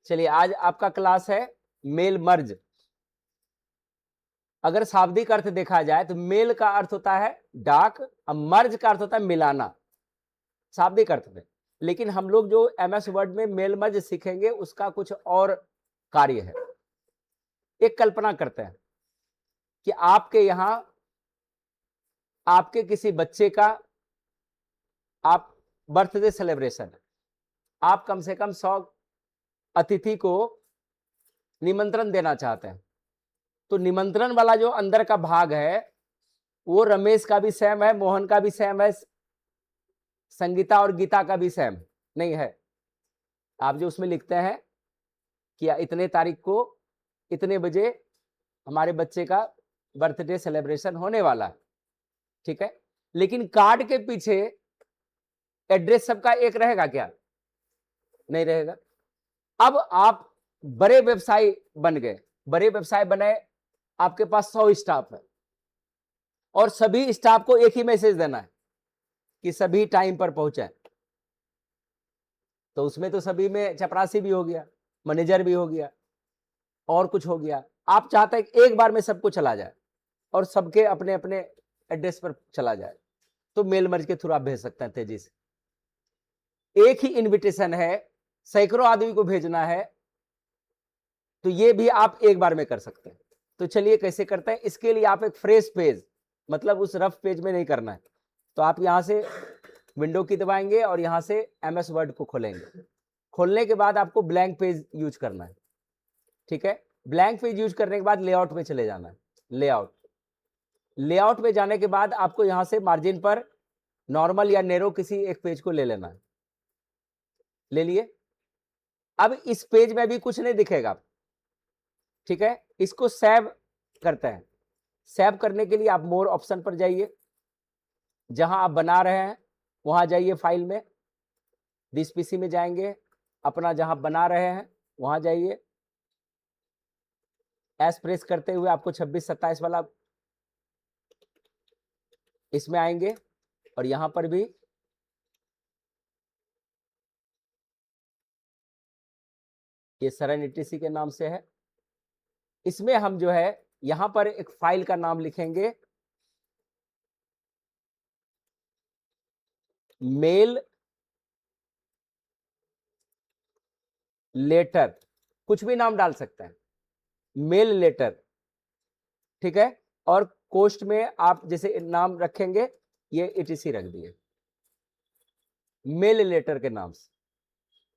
चलिए, आज आपका क्लास है मेल मर्ज। अगर शाब्दिक अर्थ देखा जाए तो मेल का अर्थ होता है डाक और मर्ज का अर्थ होता है मिलाना, शाब्दिक अर्थ में। लेकिन हम लोग जो एमएस वर्ड में मेल मर्ज सीखेंगे उसका कुछ और कार्य है। एक कल्पना करते हैं कि आपके यहां आपके किसी बच्चे का आप बर्थडे सेलिब्रेशन है, आप कम से कम 100 अतिथि को निमंत्रण देना चाहते हैं। तो निमंत्रण वाला जो अंदर का भाग है वो रमेश का भी सेम है, मोहन का भी सेम है, संगीता और गीता का भी सेम नहीं है। आप जो उसमें लिखते हैं कि इतने तारीख को इतने बजे हमारे बच्चे का बर्थडे सेलिब्रेशन होने वाला है, ठीक है। लेकिन कार्ड के पीछे एड्रेस सबका एक रहेगा क्या? नहीं रहेगा। अब आप बड़े व्यवसायी बन गए, बड़े व्यवसाय बने, आपके पास 100 स्टाफ है और सभी स्टाफ को एक ही मैसेज देना है कि सभी टाइम पर पहुंचे। तो उसमें तो सभी में चपरासी भी हो गया, मैनेजर भी हो गया और कुछ हो गया। आप चाहते हैं एक बार में सबको चला जाए और सबके अपने अपने एड्रेस पर चला जाए, तो मेल मर्ज के थ्रू आप भेज सकते हैं तेजी से। एक ही इनविटेशन है, सैकड़ों आदमी को भेजना है, तो ये भी आप एक बार में कर सकते हैं। तो चलिए कैसे करते हैं। इसके लिए आप एक फ्रेश पेज, मतलब उस रफ पेज में नहीं करना है, तो आप यहां से विंडो की दबाएंगे और यहां से एमएस वर्ड को खोलेंगे। खोलने के बाद आपको ब्लैंक पेज यूज करना है, ठीक है। ब्लैंक पेज यूज करने के बाद लेआउट में चले जाना है। लेआउट में जाने के बाद आपको यहां से मार्जिन पर नॉर्मल या नेरो किसी एक पेज को ले लेना है। ले लिए। अब इस पेज में भी कुछ नहीं दिखेगा, ठीक है। इसको सेव करते हैं। सेव करने के लिए आप मोर ऑप्शन पर जाइए, जहां आप बना रहे हैं वहां जाइए, फाइल में दिस पीसी में जाएंगे, अपना जहां बना रहे हैं वहां जाइए। एस प्रेस करते हुए आपको 26-27 वाला इसमें आएंगे और यहां पर भी ये सेरेनिटी के नाम से है। इसमें हम जो है यहां पर एक फाइल का नाम लिखेंगे मेल लेटर, कुछ भी नाम डाल सकते हैं, मेल लेटर, ठीक है। और कोस्ट में आप जैसे नाम रखेंगे, ये etc रख दिए मेल लेटर के नाम से,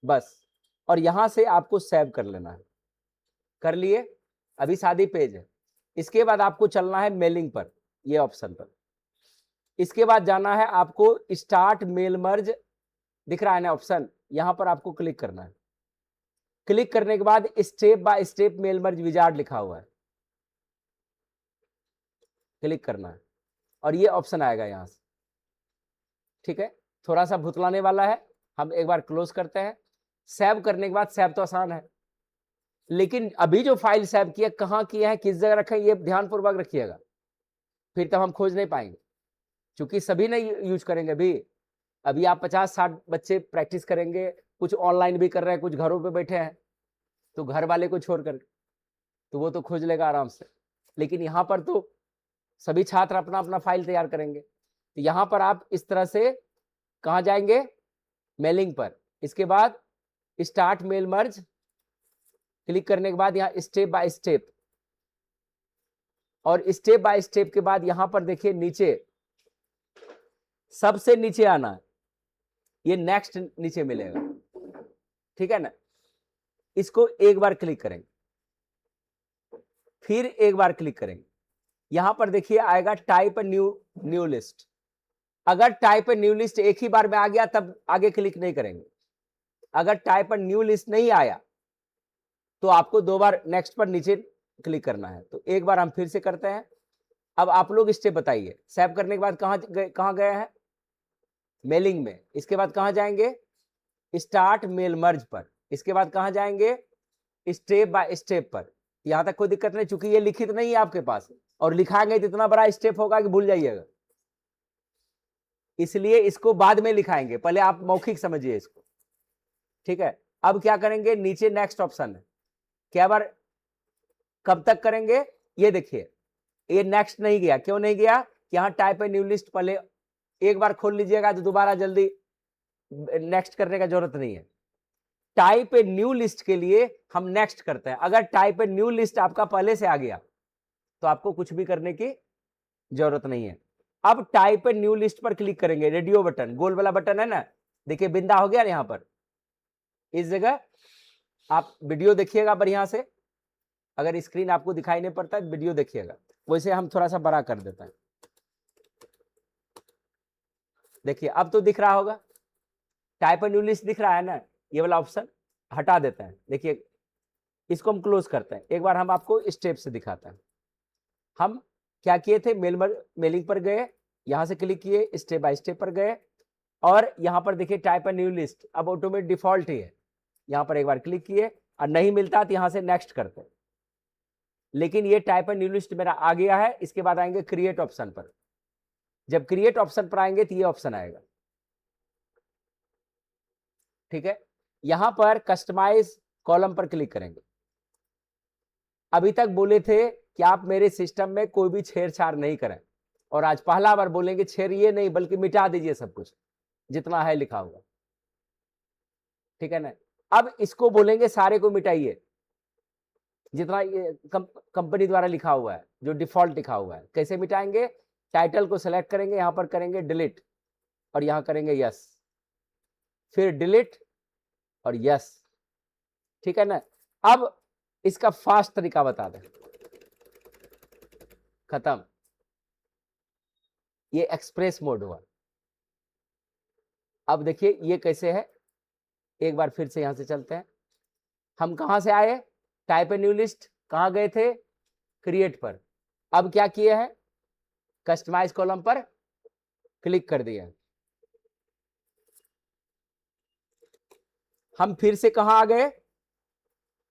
बस। और यहां से आपको सेव कर लेना है। कर लिए। अभी शादी पेज है। इसके बाद आपको चलना है मेलिंग पर, ये ऑप्शन पर। इसके बाद जाना है आपको स्टार्ट मेल मर्ज, दिख रहा है ना ऑप्शन, यहां पर आपको क्लिक करना है। क्लिक करने के बाद step by step mail merge wizard लिखा हुआ है, क्लिक करना है और ये ऑप्शन आएगा यहां से, ठीक है। थोड़ा सा भुतलाने वाला है, हम एक बार क्लोज करते हैं। सेव करने के बाद, सेव तो आसान है, लेकिन अभी जो फाइल सेव किया कहां किया है, किस जगह रखा है, ये ध्यानपूर्वक रखिएगा, फिर तब हम खोज नहीं पाएंगे, क्योंकि सभी नहीं यूज करेंगे। अभी आप 50-60 बच्चे प्रैक्टिस करेंगे, कुछ ऑनलाइन भी कर रहे हैं, कुछ घरों पे बैठे हैं, तो घर वाले को छोड़कर तो वो तो खोज लेगा आराम से। लेकिन यहाँ पर तो सभी छात्र अपना अपना फाइल तैयार करेंगे। तो यहाँ पर आप इस तरह से कहाँ जाएंगे, मेलिंग पर। इसके बाद स्टार्ट मेल मर्ज क्लिक करने के बाद यहाँ स्टेप बाय स्टेप, और स्टेप बाय स्टेप के बाद यहां पर देखिए नीचे, सबसे नीचे आना है, ये नेक्स्ट नीचे मिलेगा, ठीक है ना। इसको एक बार क्लिक करेंगे, फिर एक बार क्लिक करेंगे। यहां पर देखिए आएगा टाइप न्यू लिस्ट। अगर टाइप न्यू लिस्ट एक ही बार में आ गया तब आगे क्लिक नहीं करेंगे। अगर टाइप न्यू लिस्ट नहीं आया तो आपको 2 बार नेक्स्ट पर नीचे क्लिक करना है। तो एक बार हम फिर से करते हैं। अब आप लोग स्टेप बताइए। सेव करने के बाद कहां गए हैं, मेलिंग में। इसके बाद कहां जाएंगे, स्टार्ट मेल मर्ज पर। इसके बाद कहां जाएंगे, स्टेप बाय स्टेप पर। यहां तक कोई दिक्कत नहीं, चूंकि ये लिखित नहीं है आपके पास, और लिखाएंगे तो इतना बड़ा स्टेप होगा कि भूल जाइएगा, इसलिए इसको बाद में लिखाएंगे, पहले आप मौखिक समझिए इसको, ठीक है। अब क्या करेंगे, नीचे नेक्स्ट ऑप्शन है, क्या बार कब तक करेंगे, ये देखिए ये नेक्स्ट नहीं गया, क्यों नहीं गया, यहाँ टाइप ए न्यू लिस्ट, पहले एक बार खोल लीजिएगा तो दोबारा जल्दी नेक्स्ट करने का जरूरत नहीं है। टाइप ए न्यू लिस्ट के लिए हम नेक्स्ट करते हैं। अगर टाइप ए न्यू लिस्ट आपका पहले से आ गया तो आपको कुछ भी करने की जरूरत नहीं है। अब टाइप ए न्यू लिस्ट पर क्लिक करेंगे, रेडियो बटन, गोल वाला बटन है ना, देखिए बिंदा हो गया यहां पर, इस जगह आप वीडियो देखिएगा बढ़िया से, अगर स्क्रीन आपको दिखाई नहीं पड़ता है वीडियो देखिएगा, वैसे हम थोड़ा सा बड़ा कर देते हैं, देखिए अब तो दिख रहा होगा, टाइप ए न्यू लिस्ट दिख रहा है ना, ये वाला ऑप्शन हटा देते हैं। देखिए इसको हम क्लोज करते हैं, एक बार हम आपको स्टेप से दिखाते हैं। हम क्या किए थे, मेलिंग पर गए, यहां से क्लिक किए, स्टेप बाय स्टेप पर गए, और यहां पर देखिए टाइप ए न्यू लिस्ट, अब ऑटोमेटिक डिफॉल्ट ही है, यहां पर एक बार क्लिक किए, और नहीं मिलता तो यहां से नेक्स्ट करते हैं। लेकिन ये टाइप ए न्यू लिस्ट मेरा आ गया है। इसके बाद आएंगे क्रिएट ऑप्शन पर, जब क्रिएट ऑप्शन पर आएंगे तो ये ऑप्शन आएगा, ठीक है। यहां पर कस्टमाइज कॉलम पर क्लिक करेंगे। अभी तक बोले थे कि आप मेरे सिस्टम में कोई भी छेड़छाड़ नहीं करें, और आज पहला बार बोलेंगे छेड़िए नहीं, बल्कि मिटा दीजिए सब कुछ जितना है लिखा हुआ, ठीक है ना। अब इसको बोलेंगे सारे को मिटाइए, जितना ये कंपनी द्वारा लिखा हुआ है, जो डिफॉल्ट लिखा हुआ है। कैसे मिटाएंगे, टाइटल को सिलेक्ट करेंगे, यहां पर करेंगे डिलीट, और यहां करेंगे यस, फिर डिलीट और यस, ठीक है ना। अब इसका फास्ट तरीका बता दें, खत्म, ये एक्सप्रेस मोड हुआ। अब देखिए ये कैसे है, एक बार फिर से यहां से चलते हैं। हम कहां से आए, टाइप ए न्यू लिस्ट, कहां गए थे, क्रिएट पर। अब क्या किए हैं, कस्टमाइज कॉलम पर क्लिक कर दिया। हम फिर से कहां आ गए,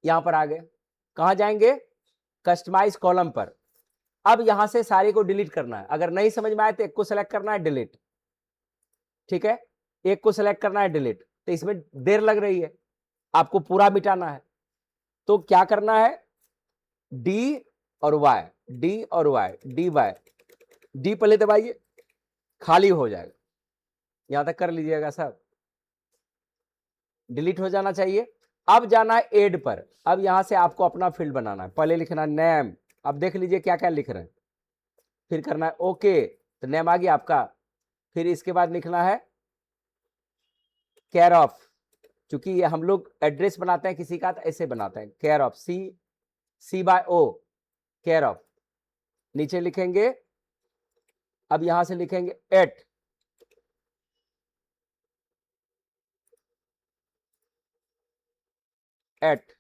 यहां पर आ गए, कहां जाएंगे, कस्टमाइज कॉलम पर। अब यहां से सारे को डिलीट करना है, अगर नहीं समझ में आए तो एक को सेलेक्ट करना है, डिलीट, ठीक है, एक को सेलेक्ट करना है, डिलीट। तो इसमें देर लग रही है, आपको पूरा मिटाना है, तो क्या करना है, डी और वाई, डी और वाई, डी वाई, डी पहले दबाइए, खाली हो जाएगा, यहां तक कर लीजिएगा सब, डिलीट हो जाना चाहिए। अब जाना है एड पर, अब यहां से आपको अपना फील्ड बनाना है, पहले लिखना नेम, अब देख लीजिए क्या क्या लिख रहे हैं, फिर करना है ओके, तो नेम आ गया आपका। फिर इसके बाद लिखना है केयर ऑफ, चूंकि ये हम लोग एड्रेस बनाते हैं किसी का तो ऐसे बनाते हैं, care of, C by O, care of, नीचे लिखेंगे। अब यहां से लिखेंगे एट, एट,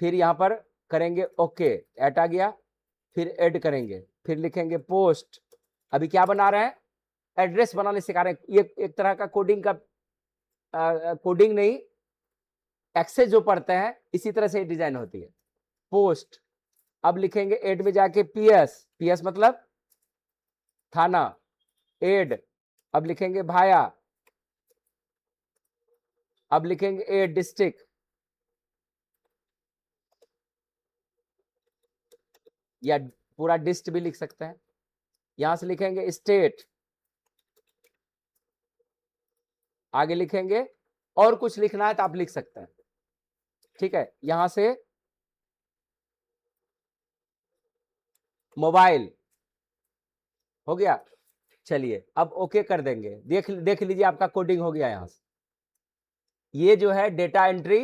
फिर यहां पर करेंगे ओके, एट आ गया, फिर ऐड करेंगे, फिर लिखेंगे पोस्ट। अभी क्या बना रहे हैं, एड्रेस बनाने सिखा रहे हैं, ये एक तरह का कोडिंग का कोडिंग नहीं, एक्सेस जो पढ़ते हैं इसी तरह से डिजाइन होती है, पोस्ट। अब लिखेंगे एड में जाके पीएस, पीएस मतलब थाना, एड, अब लिखेंगे भाया, अब लिखेंगे एड डिस्ट्रिक्ट, या पूरा डिस्ट भी लिख सकते हैं। यहां से लिखेंगे स्टेट, आगे लिखेंगे, और कुछ लिखना है तो आप लिख सकते हैं, ठीक है। यहां से मोबाइल हो गया, चलिए अब ओके कर देंगे, देख लीजिए आपका कोडिंग हो गया। यहां से ये जो है data entry,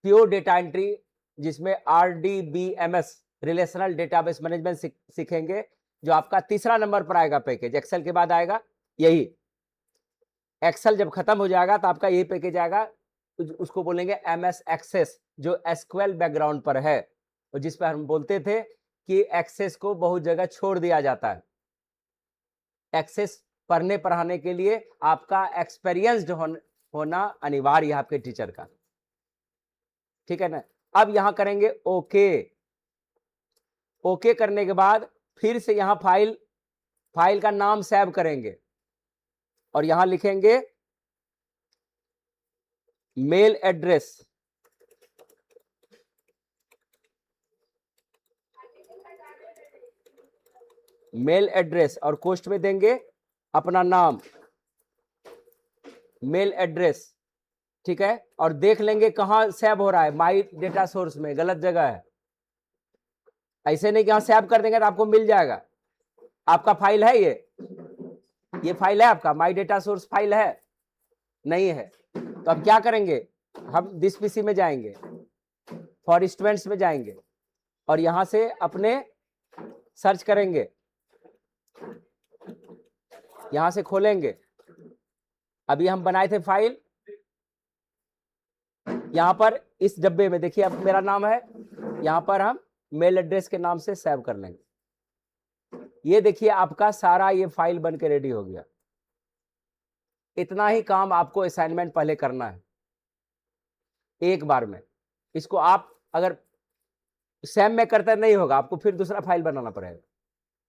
pure data entry, जिसमें RDBMS रिलेशनल डेटाबेस मैनेजमेंट सीखेंगे, जो आपका तीसरा नंबर पर आएगा पैकेज, एक्सेल के बाद आएगा यही। एक्सेल जब खत्म हो जाएगा तो आपका यही पैकेज आएगा, उसको बोलेंगे MS एक्सेस, जो SQL बैकग्राउंड पर है, और जिस पर हम बोलते थे कि एक्सेस को बहुत जगह छोड़ दिया जाता है। एक्सेस पढ़ने पढ़ाने के लिए आपका एक्सपीरियंस्ड होना अनिवार्य है आपके टीचर का, ठीक है ना। अब यहां करेंगे ओके, ओके करने के बाद फिर से यहां फाइल का नाम सेव करेंगे, और यहां लिखेंगे मेल एड्रेस, मेल एड्रेस और कोष्ठ में देंगे अपना नाम, मेल एड्रेस, ठीक है। और देख लेंगे कहां सेव हो रहा है, माई डेटा सोर्स में, गलत जगह है। ऐसे नहीं कि यहां सेव कर देंगे तो आपको मिल जाएगा। आपका फाइल है ये फाइल है आपका, माई डेटा सोर्स फाइल है, नहीं है। तो अब क्या करेंगे, हम दिस पीसी में जाएंगे, फॉर स्टूडेंट्स में जाएंगे और यहां से अपने सर्च करेंगे, यहां से खोलेंगे। अभी हम बनाए थे फाइल, यहां पर इस डब्बे में देखिए अब मेरा नाम है, यहां पर हम मेल एड्रेस के नाम से सेव कर लेंगे। ये देखिए आपका सारा ये फाइल बन के रेडी हो गया। इतना ही काम आपको असाइनमेंट पहले करना है एक बार में। इसको आप अगर सेम में करते नहीं होगा, आपको फिर दूसरा फाइल बनाना पड़ेगा,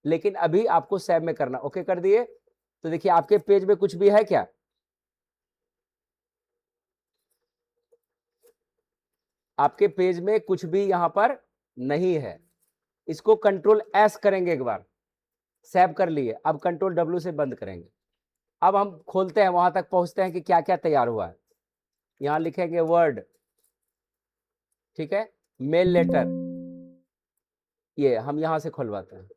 लेकिन अभी आपको सेव में करना। ओके कर दिए तो देखिए आपके पेज में कुछ भी है क्या, आपके पेज में कुछ भी यहां पर नहीं है। इसको कंट्रोल एस करेंगे, एक बार सेव कर लिए, अब कंट्रोल डब्ल्यू से बंद करेंगे। अब हम खोलते हैं, वहां तक पहुंचते हैं कि क्या क्या तैयार हुआ है। यहां लिखेंगे वर्ड, ठीक है, मेल लेटर, ये हम यहां से खुलवाते हैं,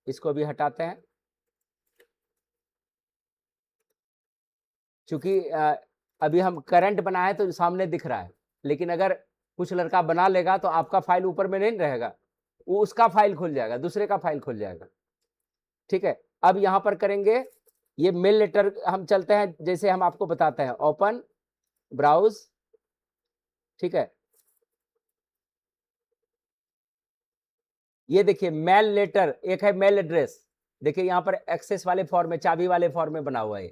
इसको भी हटाते हैं। चूंकि अभी हम करंट बनाए तो सामने दिख रहा है, लेकिन अगर कुछ लड़का बना लेगा तो आपका फाइल ऊपर में नहीं रहेगा, वो उसका फाइल खुल जाएगा, दूसरे का फाइल खुल जाएगा, ठीक है। अब यहां पर करेंगे ये मेल लेटर, हम चलते हैं जैसे हम आपको बताते हैं, ओपन ब्राउज, ठीक है। ये देखिए मेल लेटर, एक है मेल एड्रेस, देखिए यहां पर एक्सेस वाले फॉर्म में, चाबी वाले फॉर्म में बना हुआ है।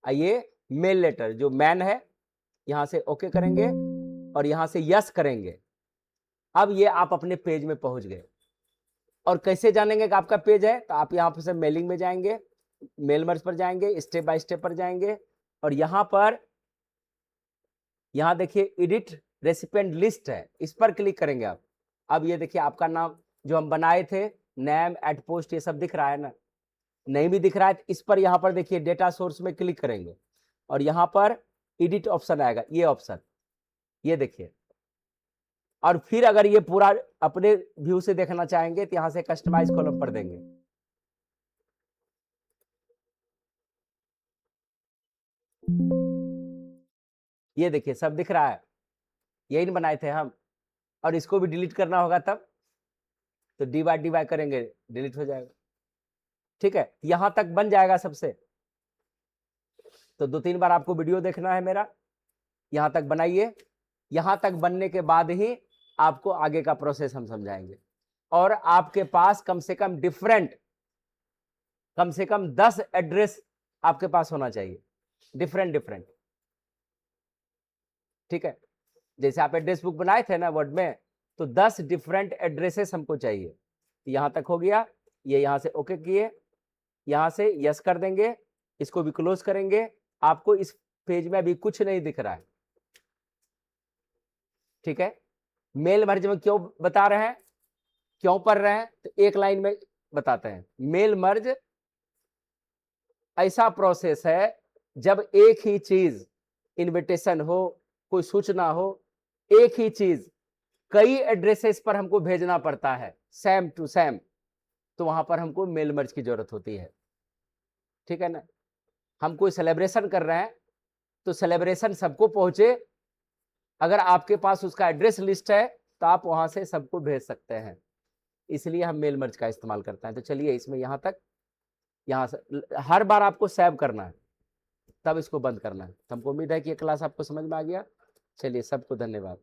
ये मेल लेटर जो मैन है, यहां से ओके करेंगे और यहां से यस करेंगे। अब ये आप अपने पेज में पहुंच गए। और कैसे जानेंगे कि आपका पेज है, तो आप यहां से मेलिंग में जाएंगे, मेल मर्ज पर जाएंगे, स्टेप बाय स्टेप पर जाएंगे और यहां पर, यहां देखिए एडिट रेसिपिएंट लिस्ट है, इस पर क्लिक करेंगे आप। अब ये देखिए आपका नाम जो हम बनाए थे, नेम एट पोस्ट, ये सब दिख रहा है ना, नहीं भी दिख रहा है तो इस पर यहां पर देखिए डेटा सोर्स में क्लिक करेंगे और यहां पर एडिट ऑप्शन आएगा, ये ऑप्शन, ये देखिए। और फिर अगर ये पूरा अपने व्यू से देखना चाहेंगे तो यहां से कस्टमाइज कॉलम पर देंगे। ये देखिए सब दिख रहा है, यही बनाए थे हम। और इसको भी डिलीट करना होगा तब तो डी बाय करेंगे, डिलीट हो जाएगा, ठीक है। यहां तक बन जाएगा सबसे, तो 2-3 बार आपको वीडियो देखना है मेरा, यहां तक बनाइए। यहां तक बनने के बाद ही आपको आगे का प्रोसेस हम समझाएंगे। और आपके पास कम से कम 10 एड्रेस आपके पास होना चाहिए, डिफरेंट, ठीक है। जैसे आप एड्रेस बुक बनाए थे ना वर्ड में, तो 10 डिफरेंट एड्रेसेस हमको चाहिए। यहां तक हो गया, ये यहां से ओके किए, यहां से यस कर देंगे, इसको भी क्लोज करेंगे। आपको इस पेज में अभी कुछ नहीं दिख रहा है, ठीक है। मेल मर्ज में क्यों बता रहे हैं, क्यों पढ़ रहे हैं, तो एक लाइन में बताते हैं। मेल मर्ज ऐसा प्रोसेस है जब एक ही चीज, इनविटेशन हो, कोई सूचना हो, एक ही चीज कई एड्रेसेस पर हमको भेजना पड़ता है, सेम टू सेम, तो वहां पर हमको मेल मर्ज की जरूरत होती है, ठीक है ना। हम कोई सेलिब्रेशन कर रहे हैं तो सेलिब्रेशन सबको पहुंचे, अगर आपके पास उसका एड्रेस लिस्ट है तो आप वहां से सबको भेज सकते हैं, इसलिए हम मेल मर्ज का इस्तेमाल करते हैं। तो चलिए इसमें यहां तक, यहां से हर बार आपको सेव करना है, तब इसको बंद करना है। हमको उम्मीद है कि ये क्लास आपको समझ में आ गया। चलिए सबको धन्यवाद।